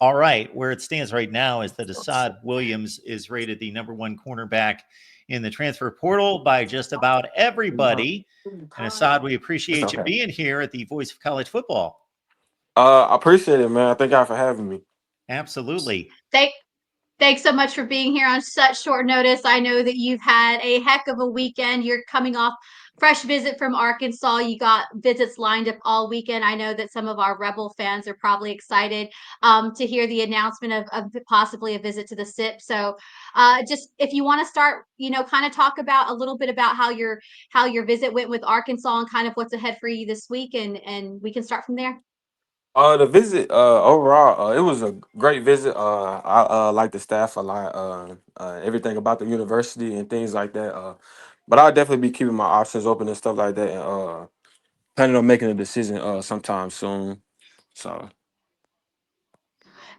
All right, where it stands right now is that Ashaad Williams is rated the #1 cornerback in the transfer portal by just about everybody. And Ashaad, we It's appreciate you okay. being here at the Voice of College Football. I appreciate it, man. Thank y'all for having me. Absolutely. Thank Thanks so much for being here on such short notice. I know that you've had a heck of a weekend. You're coming off fresh visit from Arkansas. You got visits lined up all weekend. I know that some of our Rebel fans are probably excited to hear the announcement of possibly a visit to the SIP. So, just if you want to start, kind of talk about a little bit about how your visit went with Arkansas and kind of what's ahead for you this week, and we can start from there. The visit, overall, it was a great visit. I like the staff a lot. Everything about the university and things like that. But I'll definitely be keeping my options open and stuff like that, and planning on making a decision sometime soon. So.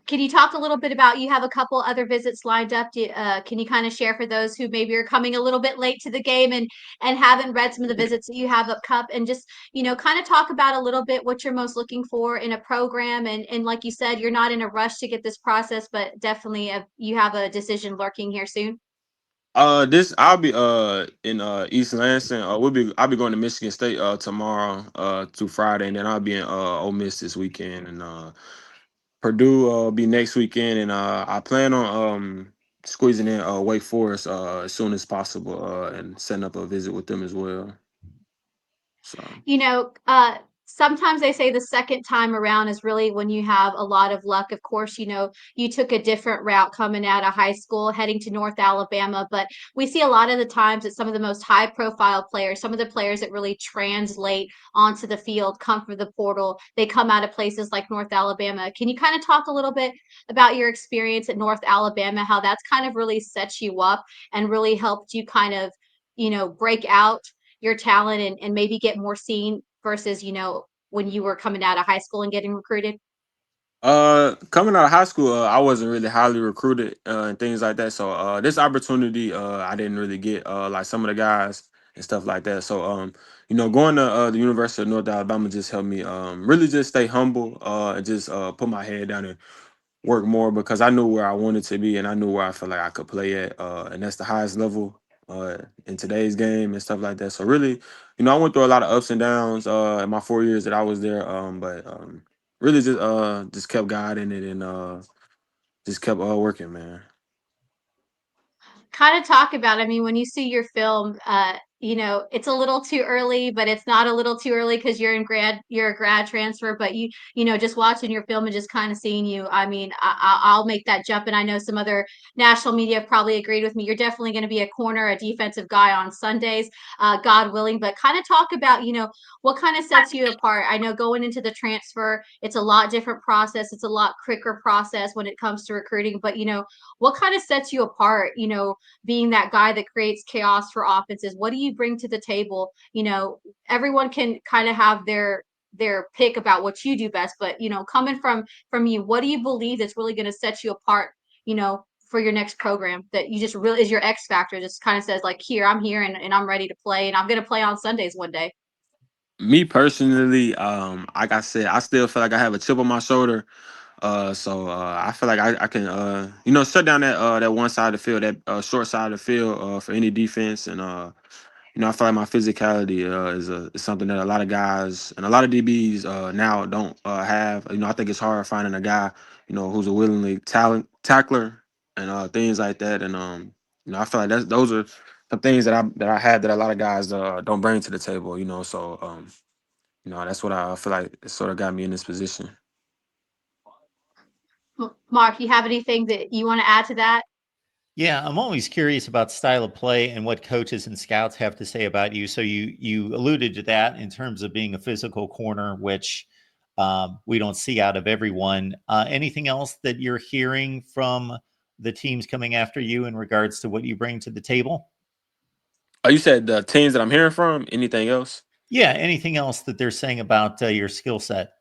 Can you talk a little bit about you have a couple other visits lined up? Can you kind of share for those who maybe are coming a little bit late to the game and haven't read some of the visits that you have up cup and just kind of talk about a little bit what you're most looking for in a program and like you said, you're not in a rush to get this process, but definitely you have a decision lurking here soon. This I'll be in East Lansing. I'll be going to Michigan State tomorrow to Friday, and then I'll be in Ole Miss this weekend, and Purdue be next weekend, and I plan on squeezing in Wake Forest as soon as possible and setting up a visit with them as well. So. you know, sometimes they say the second time around is really when you have a lot of luck. Of course, you took a different route coming out of high school, heading to North Alabama, but we see a lot of the times that some of the most high profile players, some of the players that really translate onto the field, come from the portal. They come out of places like North Alabama. Can you kind of talk a little bit about your experience at North Alabama, how that's kind of really set you up and really helped you kind of, break out your talent and maybe get more seen versus, when you were coming out of high school and getting recruited? Coming out of high school, I wasn't really highly recruited and things like that. So this opportunity, I didn't really get like some of the guys and stuff like that. So going to the University of North Alabama just helped me really just stay humble and just put my head down and work more because I knew where I wanted to be and I knew where I felt like I could play at, and that's the highest level in today's game and stuff like that. So really, I went through a lot of ups and downs in my 4 years that I was there, but really just kept guiding it and just kept working, man. Kind of talk about, I mean, when you see your film, it's a little too early, but it's not a little too early because you're a grad transfer, but just watching your film and just kind of seeing you, I mean, I'll make that jump. And I know some other national media probably agreed with me. You're definitely going to be a corner, a defensive guy on Sundays, God willing, but kind of talk about, what kind of sets you apart. I know going into the transfer, it's a lot different process. It's a lot quicker process when it comes to recruiting, but what kind of sets you apart, being that guy that creates chaos for offenses? What do you bring to the table? Everyone can kind of have their pick about what you do best, but coming from you, what do you believe that's really going to set you apart, for your next program that you just really is your X factor, just kind of says like, here, I'm here and I'm ready to play and I'm going to play on Sundays one day. Me personally, like I said, I still feel like I have a chip on my shoulder. So I feel like I can shut down that one side of the field, that short side of the field for any defense, and I feel like my physicality is something that a lot of guys and a lot of DBs now don't have. I think it's hard finding a guy who's a willingly talent tackler and things like that. And I feel like those are some things that I have that a lot of guys don't bring to the table. So that's what I feel like it sort of got me in this position. Mark, you have anything that you want to add to that? Yeah, I'm always curious about style of play and what coaches and scouts have to say about you. So you alluded to that in terms of being a physical corner, which we don't see out of everyone. Anything else that you're hearing from the teams coming after you in regards to what you bring to the table? You said the teams that I'm hearing from. Anything else? Yeah, anything else that they're saying about your skill set?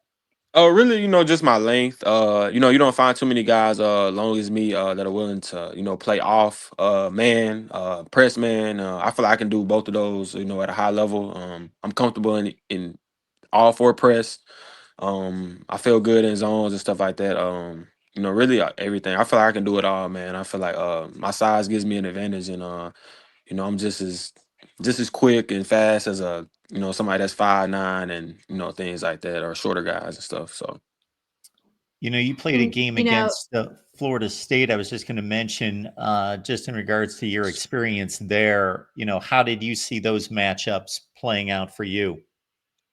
Oh, really? Just my length. You don't find too many guys long as me that are willing to play off man, press man. I feel like I can do both of those. At a high level. I'm comfortable in all four press. I feel good in zones and stuff like that. really everything. I feel like I can do it all, man. I feel like my size gives me an advantage, and I'm just as quick and fast as a somebody that's 5'9" and things like that, or shorter guys and stuff. So You played a And, game against Florida State. I was just going to mention, just in regards to your experience there, how did you see those matchups playing out for you?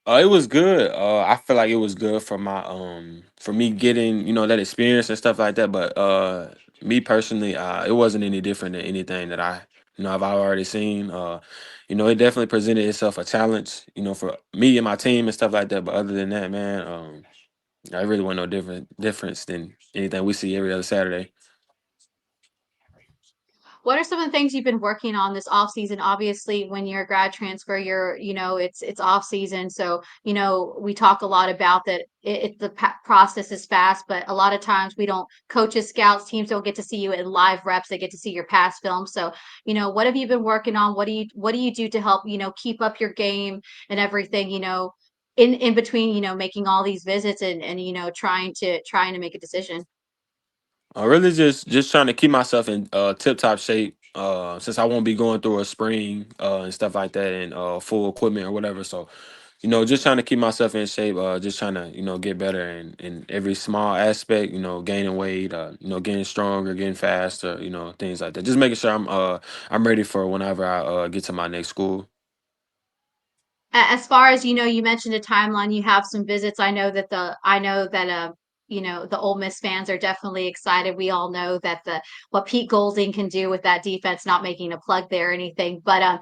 it was good. I feel like it was good for for me getting that experience and stuff like that. But me personally, it wasn't any different than anything that I've already seen. It definitely presented itself a challenge, for me and my team and stuff like that. But other than that, man, I really wasn't no difference than anything we see every other Saturday. what are some of the things you've been working on this off season? Obviously, when you're a grad transfer, it's off season. So, we talk a lot about that. Process is fast, but a lot of times we don't, coaches, scouts, teams don't get to see you in live reps. They get to see your past film. So, what have you been working on? What do you do to help, keep up your game and everything, in between, making all these visits and trying to make a decision. Really just trying to keep myself in tip top shape. Since I won't be going through a spring and stuff like that, and full equipment or whatever. So, just trying to keep myself in shape. Just trying to get better in every small aspect. Gaining weight. Getting stronger, getting faster. Things like that. Just making sure I'm ready for whenever I get to my next school. As far as you mentioned a timeline, you have some visits. I know that the Ole Miss fans are definitely excited. We all know that the what Pete Golding can do with that defense, not making a plug there or anything. But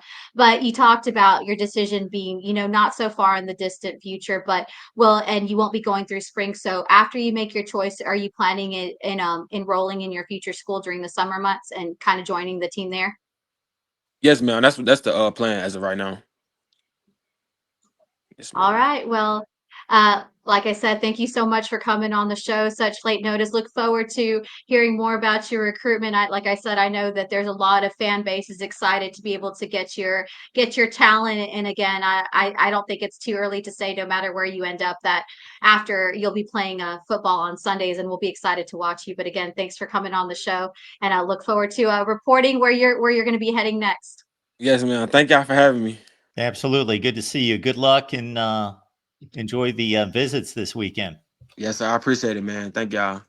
you talked about your decision being, not so far in the distant future, but and you won't be going through spring. So after you make your choice, are you planning it in enrolling in your future school during the summer months and kind of joining the team there? Yes, ma'am. That's the plan as of right now. Yes, All ma'am. right. Well, like I said, thank you so much for coming on the show. Such late notice. Look forward to hearing more about your recruitment. Like I said, I know that there's a lot of fan bases excited to be able to get your talent. And again, I don't think it's too early to say, no matter where you end up, that after you'll be playing football on Sundays, and we'll be excited to watch you. But again, thanks for coming on the show, and I look forward to reporting where you're going to be heading next. Yes, ma'am. Thank y'all for having me. Absolutely. Good to see you. Good luck and enjoy the visits this weekend. Yes, sir. I appreciate it, man. Thank y'all.